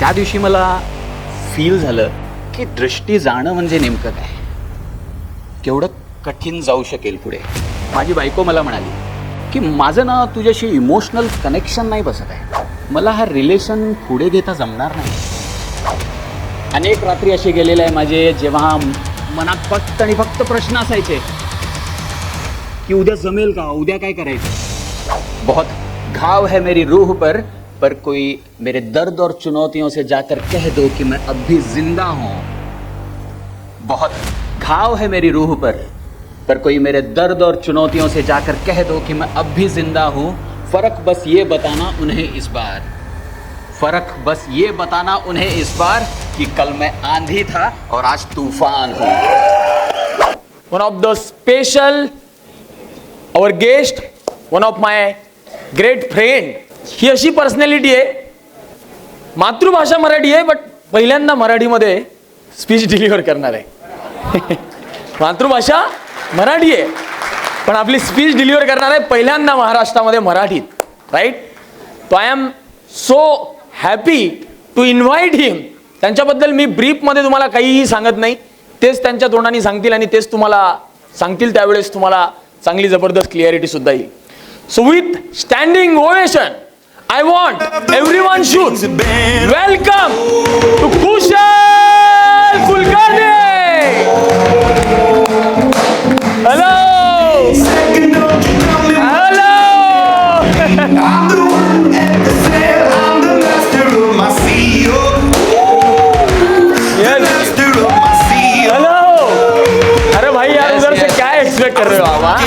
त्या दिवशी मला फील झालं की दृष्टी जाणं म्हणजे नेमकं काय, केवढं कठीण जाऊ शकेल पुढे. माझी बायको मला म्हणाली की माझं ना तुझ्याशी इमोशनल कनेक्शन नाही बसत आहे, मला हा रिलेशन पुढे घेता जमणार नाही. अनेक रात्री असे गेलेले आहे माझे जेव्हा मनात फक्त आणि फक्त प्रश्न असायचे कि उद्या जमेल का, उद्या काय करायचं. बहुत घाव है मेरी रूह पर कोई मेरे दर्द और चुनौतियों से जाकर कह दो कि मैं अब भी जिंदा हूं. बहुत घाव है मेरी रूह पर कोई मेरे दर्द और चुनौतियों से जाकर कह दो कि मैं अब भी जिंदा हूं. फर्क बस ये बताना उन्हें इस बार, फर्क बस ये बताना उन्हें इस बार कि कल मैं आंधी था और आज तूफान हूं. One of the special our guest, one of my great friend. ही अशी पर्सनॅलिटी आहे, मातृभाषा मराठी आहे बट पहिल्यांदा मराठीमध्ये स्पीच डिलिव्हर करणार आहे. मातृभाषा मराठी आहे पण आपली स्पीच डिलिव्हर करणार आहे पहिल्यांदा महाराष्ट्रामध्ये मराठीत, राईट. तो I am so happy to invite him. त्यांच्याबद्दल मी ब्रीफमध्ये तुम्हाला काहीही सांगत नाही, तेच त्यांच्या तोंडाने सांगतील आणि तेच तुम्हाला सांगतील, त्यावेळेस तुम्हाला चांगली जबरदस्त क्लिअरिटी सुद्धा येईल. So with standing ovation I want everyone should welcome to Kushal Kulkarni. Hello hello. Hello. अरे भाई यार उधर से क्या एक्सपेक्ट कर रहे हो आप?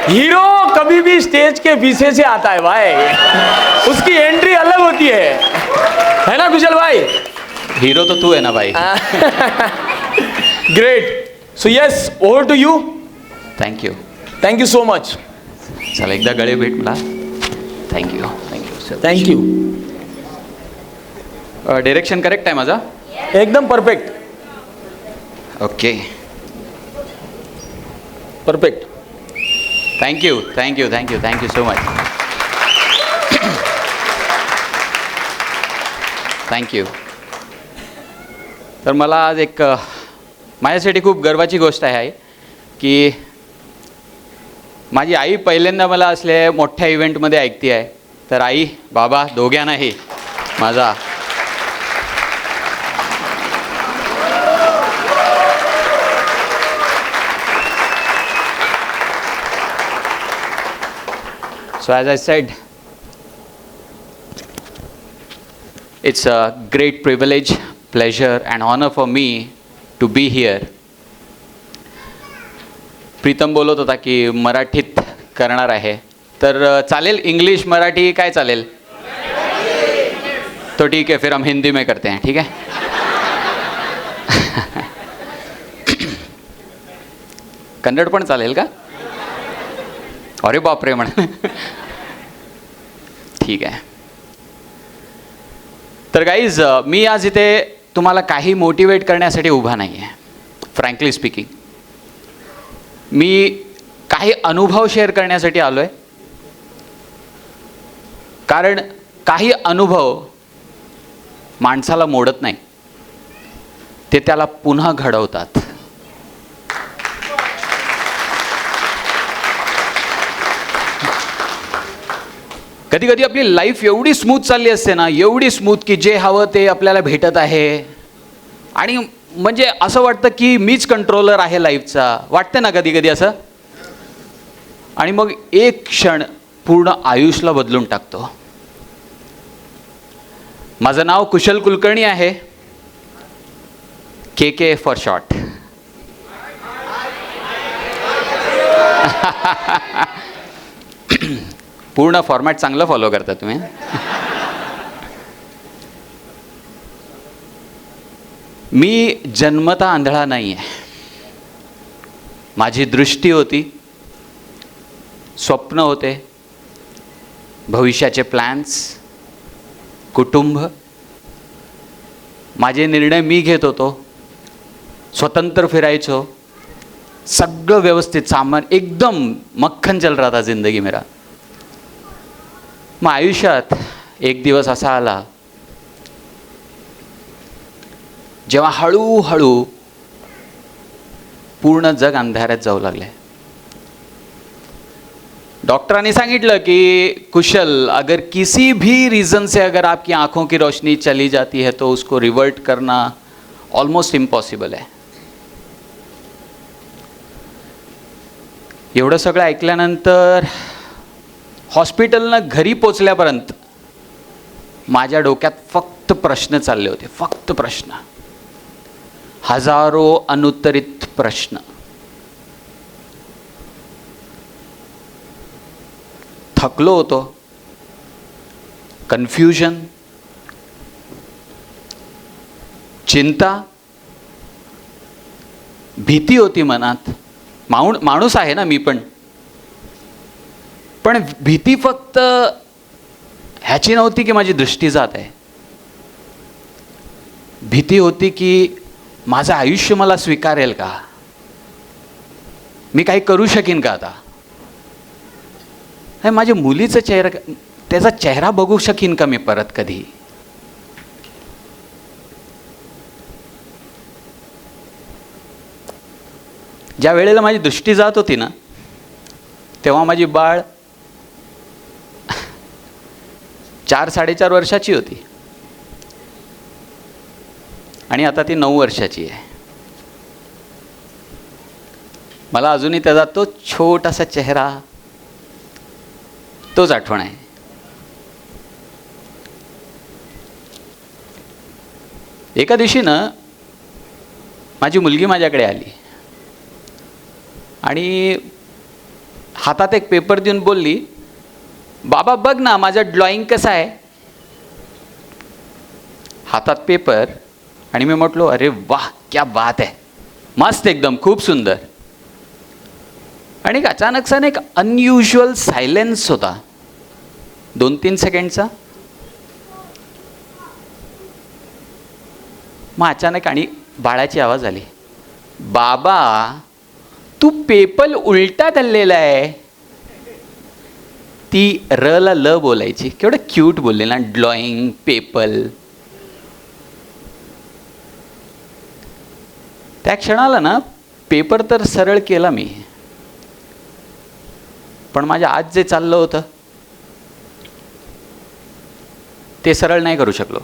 हीरो कभी भी स्टेज के पीछे से आता है भाई, उसकी एंट्री अलग होती है ना कुशल भाई? हीरो तो तू है ना भाई. Great. So yes, over to you. Thank you. Thank you so much. चला एकदा गळे भेट मला. Thank you sir. Thank you. Direction correct आहे माझा? एकदम perfect. Okay. Perfect. Thank you so much. Thank you. तर मला आज एक माझ्यासाठी खूप गर्वाची गोष्ट आहे की माझी आई पहिल्यांदा मला असल्या मोठ्या इव्हेंटमध्ये ऐकते आहे. तर आई बाबा दोघांनाही माझा So as I said, it's a great privilege, pleasure and honor for me to be here. Pritam बोलत होता की मराठीत करणार आहे, तर चालेल इंग्लिश मराठी काय चालेल? तो ठीक है, फिर हम हिंदी में करते हैं, ठीक है? कन्नड पण चालेल का? अरे बापरे म्हणा. ठीक आहे. तर गाईज मी आज इथे तुम्हाला काही मोटिवेट करण्यासाठी उभा नाही आहे. फ्रँकली स्पीकिंग मी काही अनुभव शेअर करण्यासाठी आलो आहे, कारण काही अनुभव माणसाला मोडत नाही, ते त्याला पुन्हा घडवतात. कधी कधी आपली लाईफ एवढी स्मूथ चालली असते ना, एवढी स्मूथ की जे हवं ते आपल्याला भेटत आहे आणि म्हणजे असं वाटतं की मीच कंट्रोलर आहे लाईफचा, वाटतं ना कधी कधी असं. आणि मग एक क्षण पूर्ण आयुष्याला बदलून टाकतो. माझं नाव कुशल कुलकर्णी आहे, के फॉर शॉर्ट. पूर्ण फॉर्मॅट चांगलं फॉलो करता तुम्ही. मी जन्मता आंधळा नाही आहे. माझी दृष्टी होती, स्वप्न होते, भविष्याचे प्लॅन्स, कुटुंब. माझे निर्णय मी घेत होतो, स्वतंत्र फिरायचो, सगळं व्यवस्थित, सामान एकदम मक्खन चल रहा था जिंदगी मेरा. मग आयुष्यात एक दिवस असा आला जेव्हा हळूहळू पूर्ण जग अंधारात जाऊ लागले. डॉक्टरांनी सांगितलं की कुशल, अगर किसी भी रीज़न से अगर आपकी आंखों की रोशनी चली जाती है तो उसको रिवर्ट करना ऑलमोस्ट इम्पॉसिबल है. एवढं सगळं ऐकल्यानंतर हॉस्पिटलनं घरी पोचल्यापर्यंत माझ्या डोक्यात फक्त प्रश्न चालले होते, फक्त प्रश्न, हजारो अनुत्तरित प्रश्न. थकलो होतो, कन्फ्युजन, चिंता, भीती होती मनात. माणूस आहे ना मी पण भीती फक्त ह्याची नव्हती की माझी दृष्टी जात आहे. भीती होती की माझं आयुष्य मला स्वीकारेल का, मी काही करू शकीन का आता, हे माझ्या मुलीचा चेहरा, त्याचा चेहरा बघू शकीन का मी परत कधी. ज्या वेळेला माझी दृष्टी जात होती ना, तेव्हा माझी बाळ 4-4.5 वर्षाची होती आणि आता ती 9 वर्षाची आहे. मला अजूनही त्याचा तो छोटासा चेहरा, तोच आठवण आहे. एका दिवशी ना माझी मुलगी माझ्याकडे आली आणि हातात एक पेपर देऊन बोलली, बाबा बघ ना माझं ड्रॉइंग कसं आहे. हातात पेपर आणि मी म्हटलो, अरे वाह क्या बात आहे, मस्त एकदम, खूप सुंदर. आणि अचानकसाने एक अनयुज्युअल सायलेन्स होता 2-3 सेकंडचा. मग अचानक आणि बाळाची आवाज आली, बाबा तू पेपर उलटा धरलेला आहे. ती र ला ल बोलायची, केवढं क्यूट बोलले ना, ड्रॉइंग पेपल. त्या क्षणाला ना पेपर तर सरळ केला मी, पण माझ्या आज जे चाललं होतं ते सरळ नाही करू शकलो.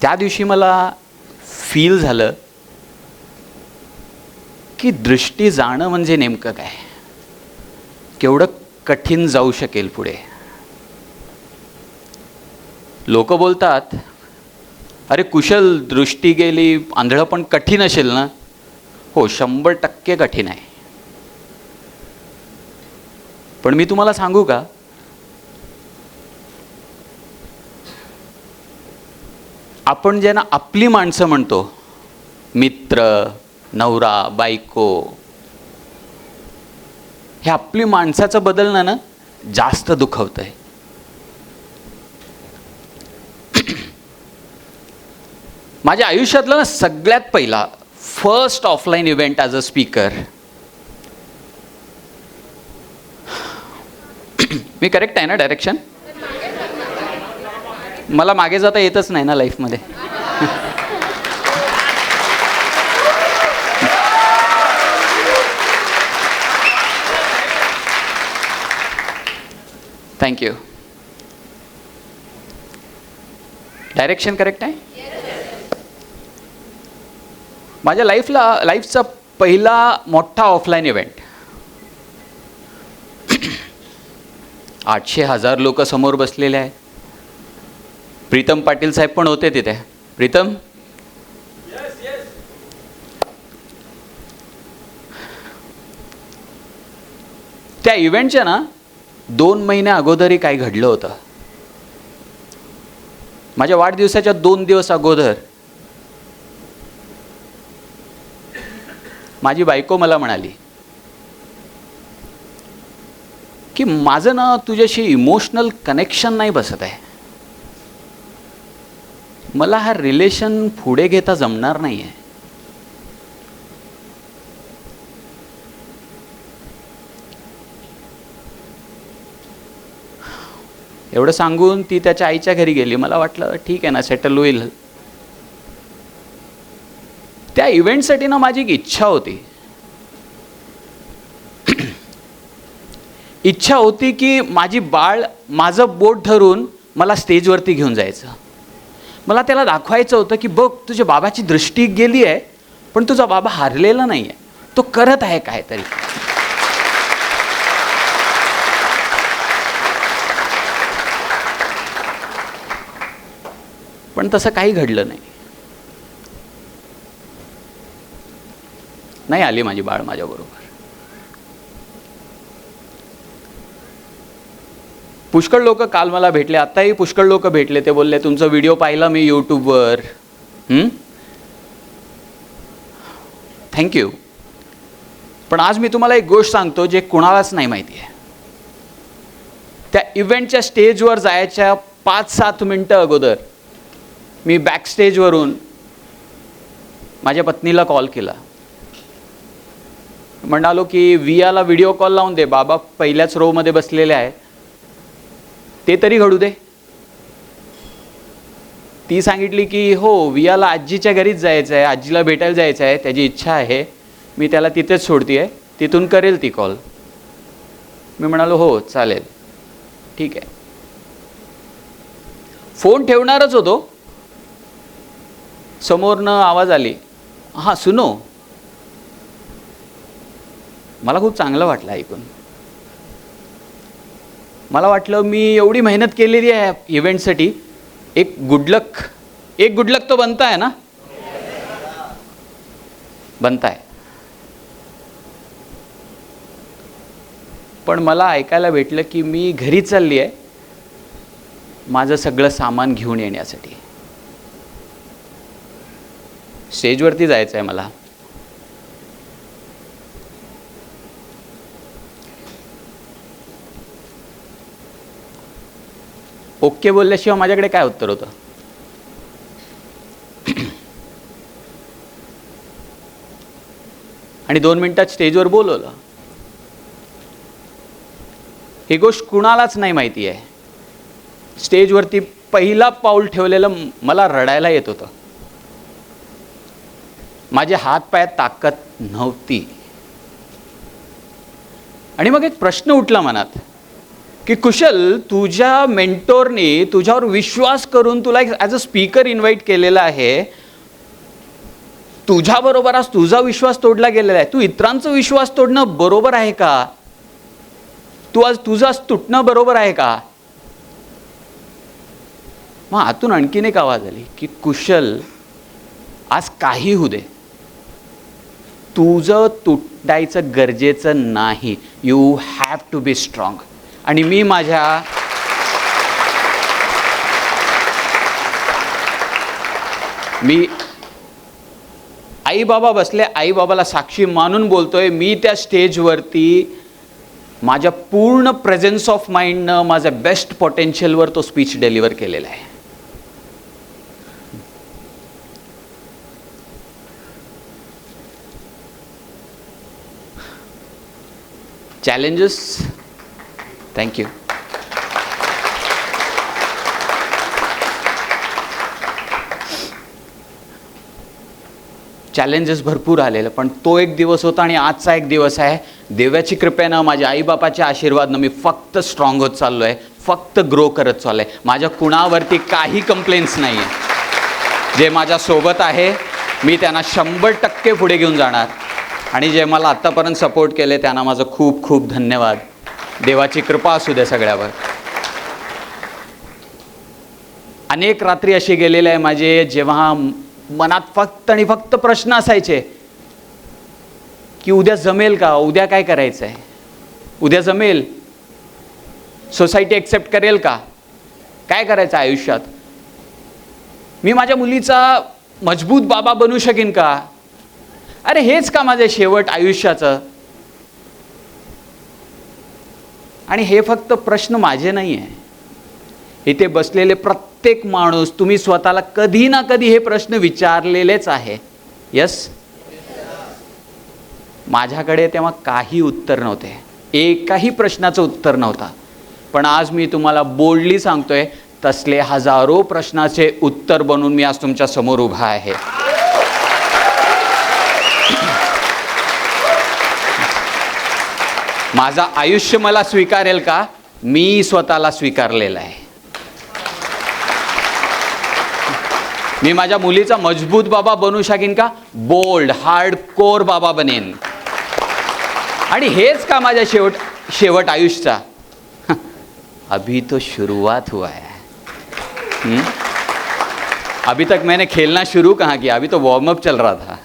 त्या दिवशी मला फील झालं की दृष्टी जाणं म्हणजे नेमकं काय, केवढं कठीण जाऊ शकेल पुढे. लोक बोलतात, अरे कुशल दृष्टी गेली, आंधळं पण कठीण असेल ना. हो, 100% कठीण आहे. पण मी तुम्हाला सांगू का, आपण ज्यांना आपली माणसं म्हणतो, मित्र, नवरा, बायको, हे आपली माणसाचं बदलणं ना जास्त दुखवतंय. माझ्या आयुष्यातला ना सगळ्यात पहिला first offline event as a speaker, me correct आहे ना डायरेक्शन? मला मागे जाता येतच नाही ना लाईफमध्ये. थँक्यू. डायरेक्शन करेक्ट आहे? माझ्या लाईफचा पहिला मोठा ऑफलाईन इव्हेंट. 800-1000 लोक समोर बसलेले आहेत. प्रीतम पाटील साहेब पण होते तिथे. प्रीतम, त्या इव्हेंटच्या ना 2 महिन्या अगोदरही काय घडलं होतं. माझ्या वाढदिवसाच्या 2 दिवस अगोदर माझी बायको मला म्हणाली की माझं ना तुझ्याशी इमोशनल कनेक्शन नाही बसत आहे, मला हा रिलेशन पुढे घेता जमणार नाही आहे. एवढं सांगून ती त्याच्या आईच्या घरी गेली. मला वाटलं ठीक आहे ना, सेटल होईल. त्या इव्हेंटसाठी ना माझी एक इच्छा होती. इच्छा होती की माझी बाळ माझं बोट धरून मला स्टेजवरती घेऊन जायचं. मला त्याला दाखवायचं होतं की बघ, तुझ्या बाबाची दृष्टी गेली आहे, पण तुझा बाबा हारलेला नाही आहे, तो करत आहे काहीतरी. पण तसं काही घडलं नाही. नाही आली माझी बाळ माझ्याबरोबर. पुष्कळ लोक काल मला भेटले, आत्ताही पुष्कळ लोक भेटले. ते बोलले तुमचा व्हिडिओ पाहिला मी यूट्यूबवर. थँक्यू. पण आज मी तुम्हाला एक गोष्ट सांगतो जे कुणालाच नाही माहिती आहे. त्या इव्हेंटच्या स्टेजवर जायच्या 5-7 मिनटं अगोदर मी बॅकस्टेजवरून माझ्या पत्नीला कॉल केला. म्हणालो की वियाला व्हिडिओ कॉल लावून दे, बाबा पहिल्याच रोमध्ये बसलेले आहे, ते तरी घडू दे. ती सांगितली की हो, वियाला आजीच्या घरीच जायचं आहे, आजीला भेटायला जायचं आहे, त्याची इच्छा आहे, मी त्याला तिथेच सोडते आहे, तिथून करेल ती कॉल. मी म्हणालो हो चालेल, ठीक आहे. फोन ठेवणारच होतो, समोरनं आवाज आली, हां सुनो. मला खूप चांगलं वाटलं ऐकून. मला वाटलं मी एवढी मेहनत केलेली आहे इव्हेंटसाठी, एक गुड लक तो बनता है ना, बनता है. पण मला ऐकायला भेटलं की मी घरी चालली आहे माझं सगळं सामान घेऊन येण्यासाठी. स्टेजवरती जायचं आहे मला. ओके बोलल्याशिवाय माझ्याकडे काय उत्तर होतं. आणि 2 मिनिटात स्टेजवर बोलवलं. ही गोष्ट कुणालाच नाही माहिती आहे. स्टेजवरती पहिला पाऊल ठेवलेलं मला रडायला येत होतं. माझे हात पायात ताकद नव्हती. आणि मग एक प्रश्न उठला मनात की कुशल, तुझ्या मेंटोरने तुझ्यावर विश्वास करून तुला एक ॲज अ स्पीकर इन्व्हाइट केलेलं आहे. तुझ्याबरोबर आज तुझा विश्वास तोडला गेलेला आहे. तू इतरांचा विश्वास तोडणं बरोबर आहे का? तू आज तुझा तुटणं बरोबर आहे का? मग आतून आणखीन एक आवाज आली की कुशल, आज काही होऊ दे, तुझं तुटायचं गरजेचं नाही. You have to be strong. आणि मी माझ्या आई बाबा बसले, आई बाबाला साक्षी मानून बोलतोय, मी त्या स्टेजवरती माझ्या पूर्ण प्रेझेन्स ऑफ माइंडनं माझ्या बेस्ट पोटेन्शियलवर तो स्पीच डिलिव्हर केलेला आहे. Challenges, thank you. चॅलेंजेस भरपूर आलेलं, पण तो एक दिवस होता आणि आजचा एक दिवस आहे. देवाची कृपेनं, माझ्या आईबापाच्या आशीर्वादनं मी फक्त स्ट्रॉंग होत चाललो आहे, फक्त ग्रो करत चाललो आहे. माझ्या कुणावरती काही कंप्लेंट्स नाही आहे. जे माझ्यासोबत आहे मी त्यांना 100% पुढे घेऊन जाणार. आणि जे मला आत्तापर्यंत सपोर्ट केले त्यांना माझं खूप खूप धन्यवाद. देवाची कृपा असू द्या सगळ्यावर. अनेक रात्री अशी गेलेले आहे माझे, जेव्हा मनात फक्त आणि फक्त प्रश्न असायचे की उद्या जमेल का, उद्या काय करायचं आहे, उद्या जमेल, सोसायटी एक्सेप्ट करेल का, काय करायचं आयुष्यात, मी माझ्या मुलीचा मजबूत बाबा बनू शकेन का, अरे हेच का माझं शेवट आयुष्याचं. आणि हे फक्त प्रश्न माझे नाही आहे, इथे बसलेले प्रत्येक माणूस, तुम्ही स्वतःला कधी ना कधी हे प्रश्न विचारलेलेच आहे. यस. माझ्याकडे तेव्हा काही उत्तर नव्हते, एकाही प्रश्नाचं उत्तर नव्हता. पण आज मी तुम्हाला बोल्डली सांगतोय, तसले हजारो प्रश्नाचे उत्तर बनून मी आज तुमच्या समोर उभा आहे. माझं आयुष्य मला स्वीकारेल का? मी स्वतःला स्वीकारलेलं आहे. मी माझ्या मुलीचा मजबूत बाबा बनू शकेन का? बोल्ड हार्डकोर बाबा बनेन. आणि हेच का माझ्या शेवट आयुष्याचा? अभी तो शुरुआत हुआ है. अभी तक मैंने खेलना शुरू कहाँ किया, अभी तो वार्म अप चल रहा था.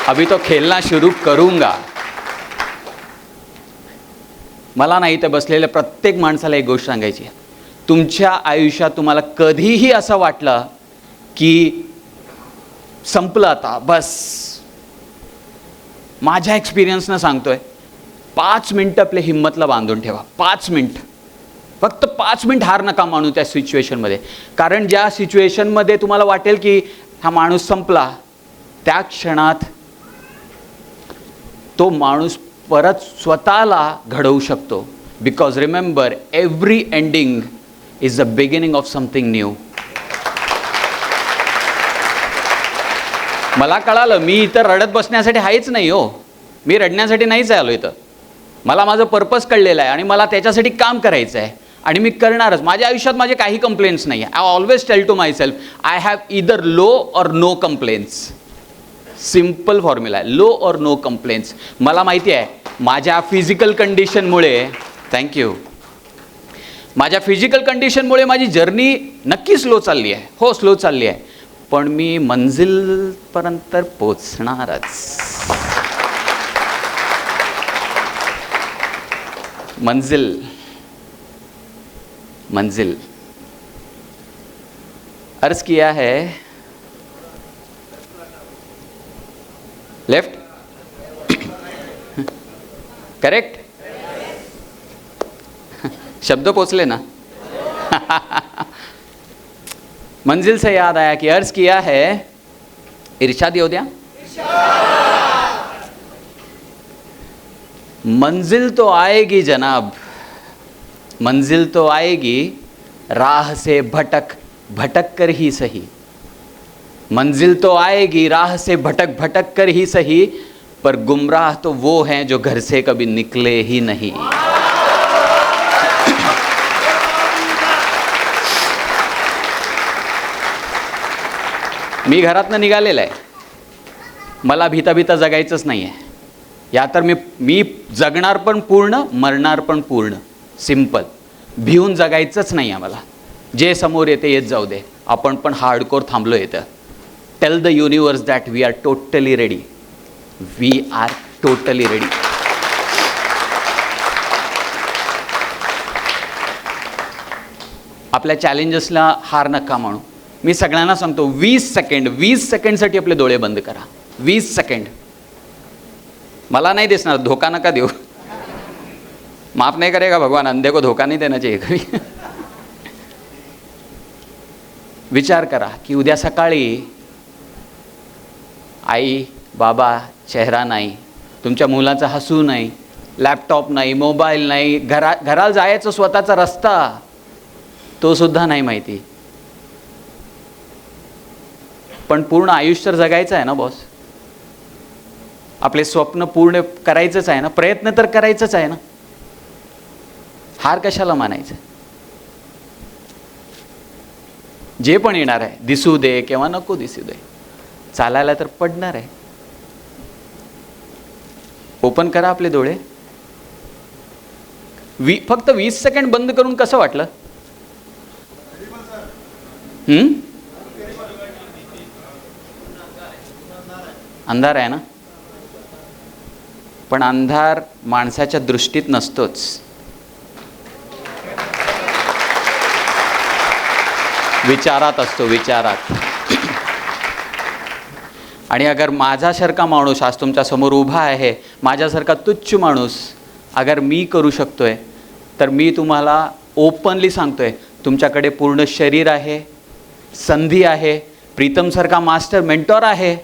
अभी तो खेलना शुरू करूंगा. मला नाही तर बसलेल्या प्रत्येक माणसाला एक गोष्ट सांगायची आहे. तुमच्या आयुष्यात तुम्हाला कधीही असं वाटलं की संपलं आता बस, माझ्या एक्सपिरियन्सनं सांगतोय, 5 मिनटं आपल्या हिंमतला बांधून ठेवा. 5 मिनिट, फक्त 5 मिनिट हार नका मानू त्या सिच्युएशनमध्ये. कारण ज्या सिच्युएशनमध्ये तुम्हाला वाटेल की हा माणूस संपला, त्या क्षणात तो माणूस परत स्वतःला घडवू शकतो. Because remember, every ending is the beginning of something new. मला कळालं, मी इथं रडत बसण्यासाठी आहेच नाही हो. मी रडण्यासाठी नाहीच आलो इथं. मला माझं पर्पज कळलेलं आहे आणि मला त्याच्यासाठी काम करायचं आहे आणि मी करणारच. माझ्या आयुष्यात माझे काही कंप्लेंट्स नाही आहे. I always tell to myself, I have either low or no complaints. Simple formula आहे, लो ऑर नो कंप्लेंट्स. मला माहिती आहे माझ्या फिजिकल कंडिशनमुळे, थँक्यू, माझ्या फिजिकल कंडिशनमुळे माझी जर्नी नक्की स्लो चालली आहे. हो, स्लो चालली आहे, पण मी मंजिलपर्यंत पोचणारच. मंजिल अर्ज किया है लेफ्ट, करेक्ट. शब्द पोचले ना. मंजिल से याद आया कि अर्ज किया है, इरशाद येऊ द्या. मंजिल तो आएगी जनाब, मंजिल तो आएगी, राह से भटक भटक कर ही सही. मंजिल तो आएगी, राह से भटक भटक कर ही सही, पर गुमराह तो वो हैं जो घर से कभी निकले ही नहीं. मी घरातनं निघालेलं आहे. मला भीता भीता जगायचंच नाही आहे. या तर मी जगणार पण पूर्ण, मरणार पण पूर्ण. सिंपल. भिवून जगायचंच नाही आहे मला. जे समोर येते येत जाऊ दे. आपण पण हार्डकोर थांबलो येतं. Tell the universe that we are totally ready. We are totally ready. आपल्या चॅलेंजेसला हार नका म्हणू. मी सगळ्यांना सांगतो, 20 सेकंडसाठी आपले डोळे बंद करा. 20 सेकंड. मला नाही दिसणार, धोका नका देऊ. माफ नहीं करेगा भगवान, अंधे को धोखा नहीं देना चाहिए कभी. विचार करा की उद्या सकाळी आई बाबा चेहरा नाही, तुमच्या मुलाचं हसू नाही, लॅपटॉप नाही, मोबाईल नाही, घराला जायचं स्वतःचा रस्ता तो सुद्धा नाही माहिती. पण पूर्ण आयुष्य जगायचं आहे ना बॉस. आपले स्वप्न पूर्ण करायचंच आहे ना. प्रयत्न तर करायचंच आहे ना. हार कशाला मानायचं. जे पण येणार आहे, दिसू दे किंवा नको दिसू दे, चालायला तर पडणार आहे. ओपन करा आपले डोळे. फक्त 20 सेकंड बंद करून कसं वाटलं? अंधार आहे ना. पण अंधार माणसाच्या दृष्टीत नसतोच. विचारात असतो, विचारात. आणि अगर माझ्यासारखा माणूस आज तुमच्या समोर उभा आहे, माझ्यासारखा तुच्छ माणूस अगर मी करू शकतोय, तर मी तुम्हाला ओपनली सांगतोय, तुमच्याकडे पूर्ण शरीर आहे, संधी आहे, प्रीतम सारखा मास्टर मेंटॉर आहे.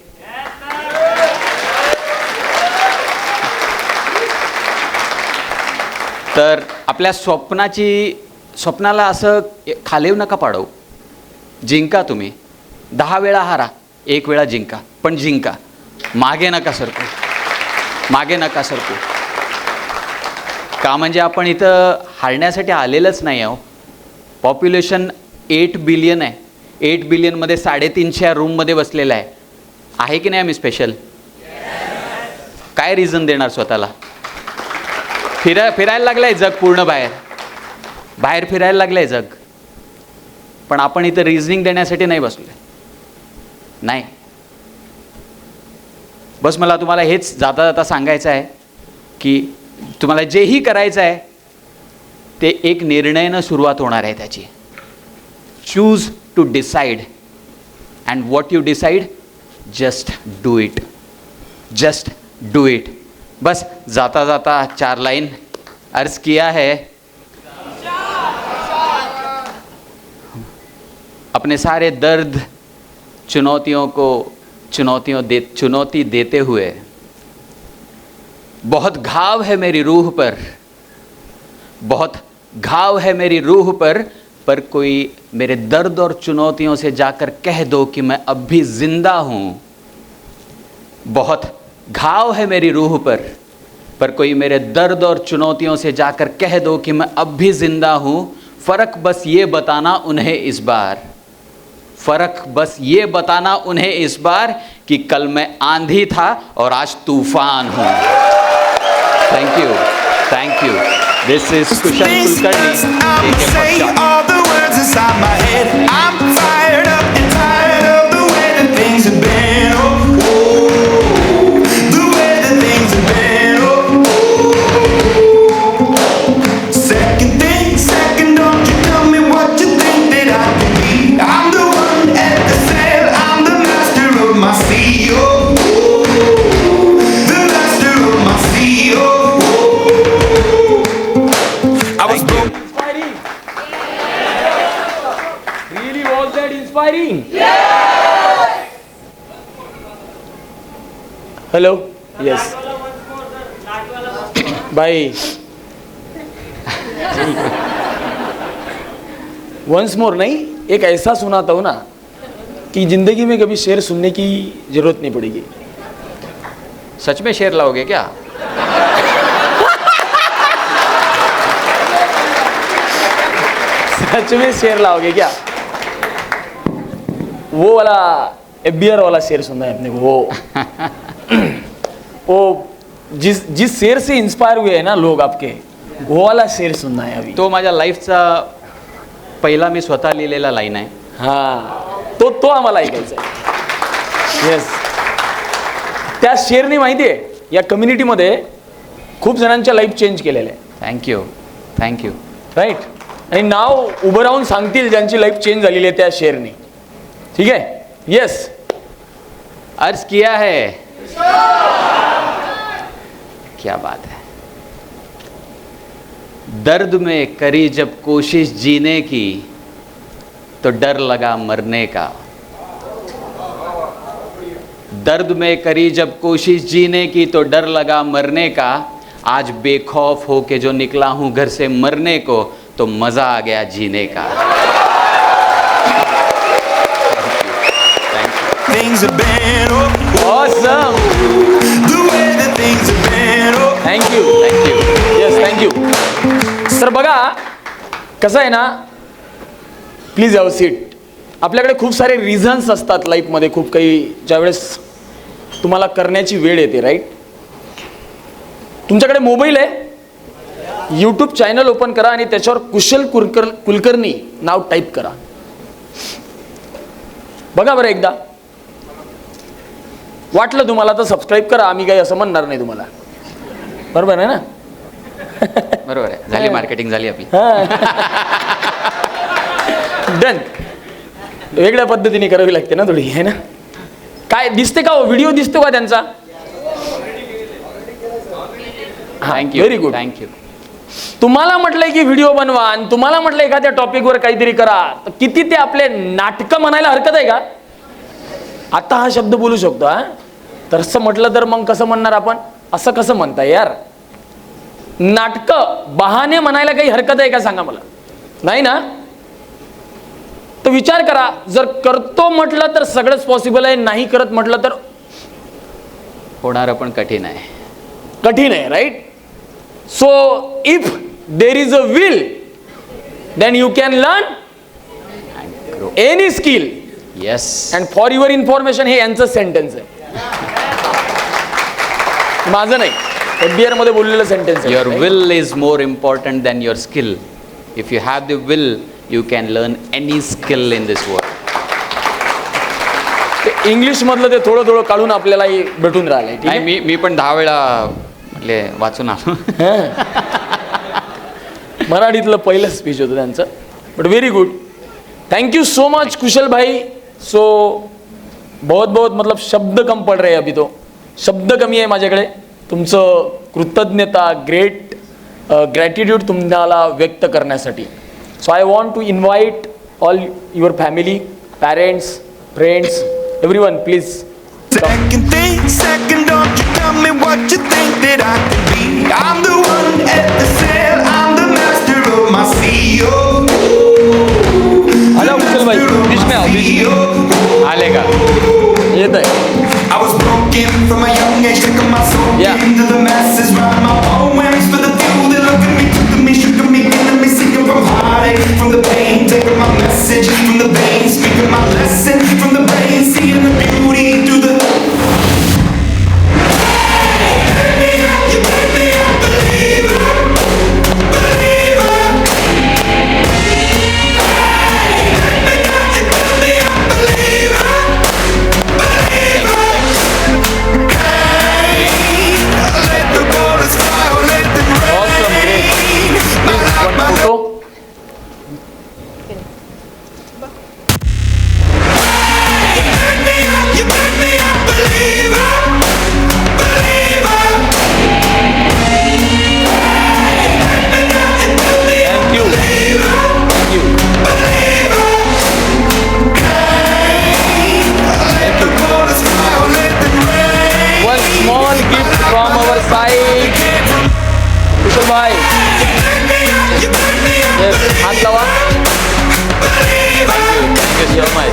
तर आपल्या स्वप्नाला असं खालीव नका पाडू. जिंका तुम्ही. 10 वेळा हारा, 1 वेळा जिंका, पण जिंका. मागे नका सरकू, मागे नका सरकू. का म्हणजे आपण इथं हारण्यासाठी आलेलंच नाही आहो. पॉप्युलेशन 8 बिलियन आहे. 8 बिलियनमध्ये 350 रूममध्ये बसलेला आहे की नाही आम्ही स्पेशल? काय रिझन देणार स्वतःला? फिरायला लागलं आहे जग पूर्ण, बाहेर फिरायला लागलं आहे जग. पण आपण इथं रिझनिंग देण्यासाठी नाही बसलो आहे. नाही. बस मला तुम्हाला हेच जाता जाता सांगायचं आहे की तुम्हाला जेही करायचं आहे ते एक निर्णयानं सुरुवात होणार आहे त्याची. Choose to decide and what you decide just do it. Just do it. बस जाता जाता 4 लाइन अर्ज किया है. अपने सारे दर्द चुनौती देते हुए, बहुत घाव है मेरी रूह पर, बहुत घाव है मेरी रूह पर कोई मेरे दर्द और चुनौतियों से जाकर कह दो कि मैं अब भी जिंदा हूँ. बहुत घाव है मेरी रूह पर कोई मेरे दर्द और चुनौतियों से जाकर कह दो कि मैं अब भी जिंदा हूँ. फ़र्क बस ये बताना उन्हें इस बार, फ़र्क बस ये बताना उन्हें इस बार कि कल मैं आंधी था और आज तूफान हूँ. Thank you, thank you. This is Kushal Kulkarni. All the words inside my head. I'm fired up and tired of the way that things have been. Oh, oh, the way that things have been. Oh, oh. Second, don't you tell me what you think that I can be. I'm the one at the sail. I'm the master of my sea. Oh, oh, the master of my sea. Oh, oh. I was broke. Inspiring. Really was that inspiring? Yes. Hello. Yes. Bye. Once more नहीं, एक ऐसा सुनाता हूँ ना कि जिंदगी में कभी शेर सुनने की जरूरत नहीं पड़ेगी. सच में शेर लाओगे क्या? सच में शेर लाओगे क्या? वो वाला एबियर वाला शेर सुनना है अपने को. वो जिस शेर से इंस्पायर हुए हैं ना लोग आपके, वो वाला शेर सुनना है अभी. तो माझ्या लाईफचा पहिला मी स्वतः लिहिलेला लाईन आहे. हा, तो आम्हाला ऐकायचा आहे. येस. त्या शेरनी माहिती आहे या कम्युनिटीमध्ये खूप जणांच्या लाईफ चेंज केलेलं आहे. Thank you, thank you. राईट. आणि नाव उभं राहून सांगतील ज्यांची लाईफ चेंज झालेली आहे त्या शेरनी. ठीक आहे. येस. अर्ज किया है. क्या बात है. दर्द में करी जब कोशिश जीने की तो डर लगा मरने का. दर्द में करी जब कोशिश जीने की तो डर लगा मरने का. आज बेखौफ हो के जो निकला हूं घर से मरने को तो मजा आ गया जीने का. Things have been. Oh, awesome. the way that things have been. Oh, thank you. Thank you. Yes, thank you. तर बघा कसं आहे ना, प्लीज हॅव सीट. आपल्याकडे खूप सारे रिझन्स असतात लाईफमध्ये, खूप काही ज्यावेळेस तुम्हाला करण्याची वेळ येते. राईट. तुमच्याकडे मोबाईल आहे, यूट्यूब चॅनल ओपन करा आणि त्याच्यावर कुशल कुलकर्णी नाव टाईप करा. बघा बरं एकदा. वाटलं तुम्हाला तर सबस्क्राईब करा. आम्ही काही असं म्हणणार नाही तुम्हाला. बरोबर आहे ना? बरोबर आहे. झाली मार्केटिंग झाली आपली. डन. वेगळ्या पद्धतीने करावी लागते ना थोडी, आहे ना? काय दिसते का व्हिडिओ दिसतो का त्यांचा? थँक्यू. Very good. थँक्यू. तुम्हाला म्हटलंय की व्हिडिओ बनवा आणि तुम्हाला म्हटलं एखाद्या टॉपिकवर काहीतरी करा, तर किती ते आपले नाटकं म्हणायला हरकत आहे का? आता हा शब्द बोलू शकतो. हा तर असं म्हटलं तर मग कसं म्हणणार आपण? असं कसं म्हणताय यार? नाटकं बहाणे म्हणायला काही हरकत आहे का सांगा मला? नाही ना? तर विचार करा, जर करतो म्हटलं तर सगळंच पॉसिबल आहे, नाही करत म्हटलं तर होणारं पण कठीण आहे. कठीण आहे, right? So if there is a will then you can learn any skill. Yes. And for your information, हे यांचं सेंटेन्स आहे, माझं नाही. FBR मध्ये बोललेलं सेंटेन्स आहे. Your will is more important than your skill. If you have the will, you can learn any skill in this world. English मधलं ते थोडं थोडं काढून आपल्याला हे भेटून राहिलंय. ठीक नाही, आहे? मी पण 10 वेळा म्हटले वाचून आलो. मराठीतलं पहिलं स्पीच होतं त्यांचं, but very good. Thank you so much Kushal भाई. सो बहुत बहुत मतलब शब्द कम पड रहे अभी, तो शब्द कमी आहे माझ्याकडे. तुमचं कृतज्ञता, ग्रॅटिट्यूड तुम्हाला व्यक्त करण्यासाठी. So I want to invite all your family, parents, friends, everyone, please. Second, don't you tell me what you think that I could be. I'm the one at the sail, I'm the master of my sea. Hello Kushal भाई, बीच में आओ, beach में. आले का? येत आहे. I was broken from a young age, taking my soul Yeah. into the masses, writing my poems for the few that look at me, took at me, shook at me, killing me, singing from heartache, from the pain, taking my message from the veins, speaking my lesson from the brain, seeing the beauty through the. You made me a believer, believer. You made me a believer, believer. Let the waters fly, let them Awesome, great. rain. One photo. You made me a believer, believer. Thank you. Thank you. Let the waters fly, let them rain. One small gift from our side. कुशल भाई, You made me a yes, हात लावा.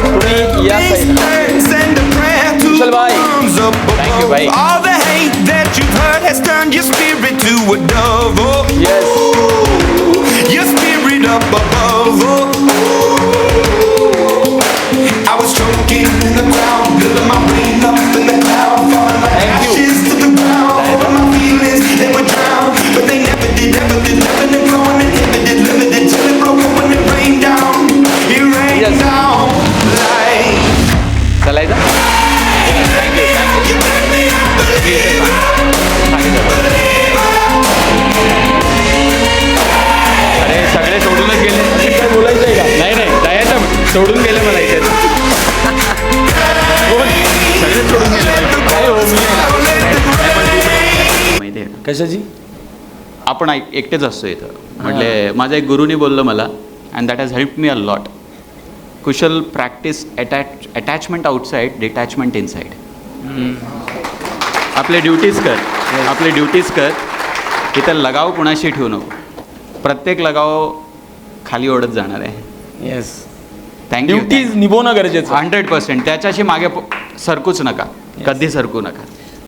तुम्ही या These साईडला. turns send a prayer to Kushal the bhai. ones up Thank you, above. bhai. All the hate that you've heard has turned your spirit to a dove. Oh, Yes. your spirit up above. I was choking in the ground, building my brain up in the cloud, falling like Thank you. ashes to the ground. All my feelings, they would drown, but they never did, living and growing, inhibited, limited, till it broke up when it rained down. It rained Yes. down like. चालायचं? You made me a believer. अरे सगळे सोडूनच गेले. काय बोलायचं आहे का? नाही नाही, जायचं सोडून गेले मला इथे. सगळे सोडून गेले. काय हो, मी माहिती आहे, कशाची? आपण एकटेच असतो इथं. म्हटले माझा एक गुरुनी बोललं मला, and that has help me a lot. Kushal practice attachment outside, detachment inside. आपले ड्युटीज कर, आपले ड्युटीज कर. इथं लगाव कुणाशी ठेवू नको. प्रत्येक लगाव खाली ओढत जाणार आहे. येस. थँक्यू. ड्युटीज निभवणं गरजेचं. 100%. त्याच्याशी मागे सरकूच नका, कधी सरकू नका.